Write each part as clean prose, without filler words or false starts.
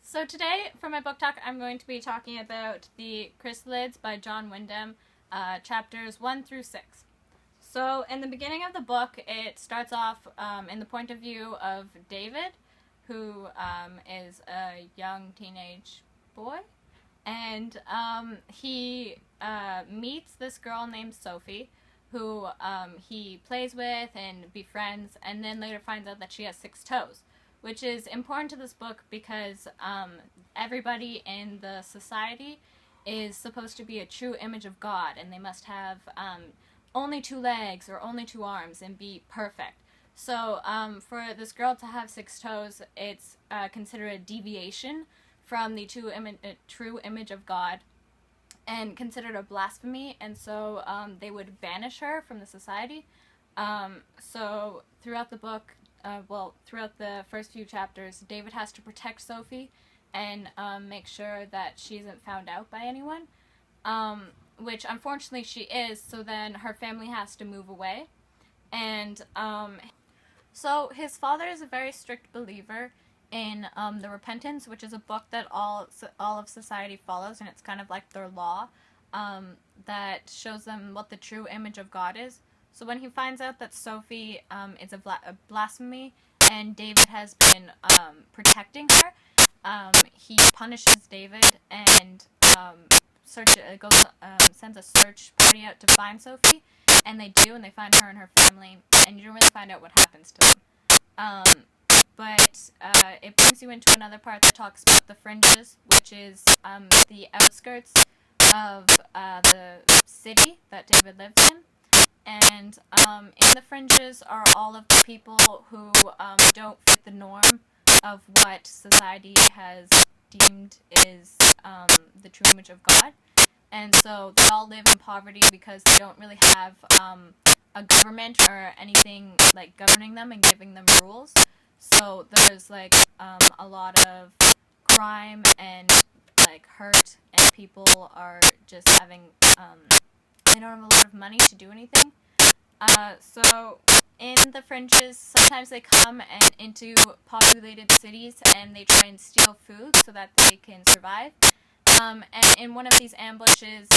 So today, for my book talk, I'm going to be talking about The Chrysalids by John Wyndham, chapters 1 through 6. So in the beginning of the book, it starts off in the point of view of David, who is a young teenage boy, and he meets this girl named Sophie, who he plays with and befriends, and then later finds out that she has 6 toes, which is important to this book because everybody in the society is supposed to be a true image of God, and they must have only 2 legs or only 2 arms and be perfect. So for this girl to have 6 toes, it's considered a deviation from the true image of God and considered a blasphemy, and so they would banish her from the society. So throughout the book, throughout the first few chapters, David has to protect Sophie and make sure that she isn't found out by anyone, which unfortunately she is, so then her family has to move away. And so his father is a very strict believer in the Repentance, which is a book that all of society follows, and it's kind of like their law that shows them what the true image of God is. So when he finds out that Sophie is a blasphemy and David has been protecting her, he punishes David and sends a search party out to find Sophie, and they do, and they find her and her family, and you don't really find out what happens to them. But it brings you into another part that talks about the fringes, which is the outskirts of the city that David lives in. And in the fringes are all of the people who don't fit the norm of what society has deemed is the true image of God. And so they all live in poverty because they don't really have a government or anything like governing them and giving them rules. So there's like a lot of crime and like hurt, and people are just having they don't have a lot of money to do anything. So in the fringes, sometimes they come into populated cities and they try and steal food so that they can survive. And in one of these ambushes,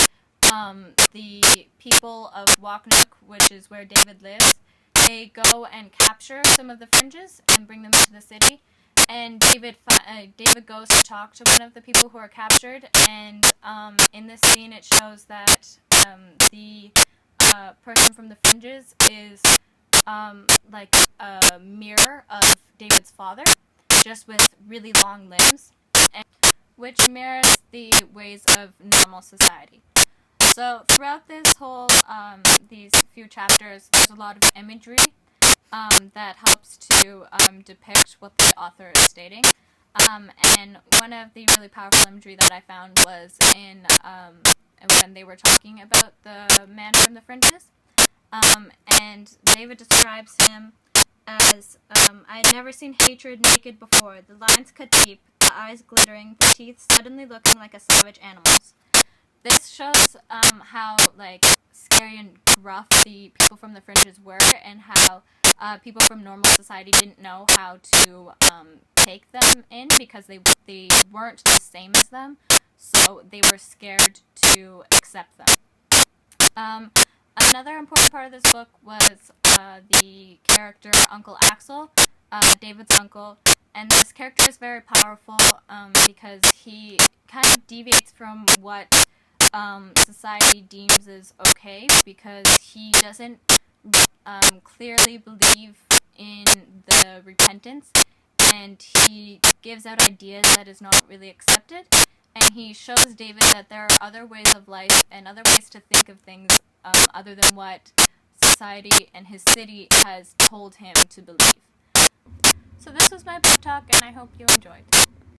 the people of Waknook, which is where David lives, they go and capture some of the fringes and bring them into the city. And David goes to talk to one of the people who are captured, and in this scene it shows that the person from the fringes is like a mirror of David's father, just with really long limbs, and which mirrors the ways of normal society. So throughout this whole these few chapters, there's a lot of imagery that helps to depict what the author is stating. And one of the really powerful imagery that I found was in when they were talking about the man from the fringes. And David describes him as, I had never seen hatred naked before, the lines cut deep, the eyes glittering, the teeth suddenly looking like a savage animal's. This shows how like scary and gruff the people from the fringes were, and how people from normal society didn't know how to take them in because they weren't the same as them, so they were scared to accept them. Another important part of this book was the character Uncle Axel, David's uncle, and this character is very powerful because he kind of deviates from what society deems as okay, because he doesn't clearly believe in the repentance, and he gives out ideas that is not really accepted, and he shows David that there are other ways of life and other ways to think of things other than what society and his city has told him to believe. So this was my book talk, and I hope you enjoyed.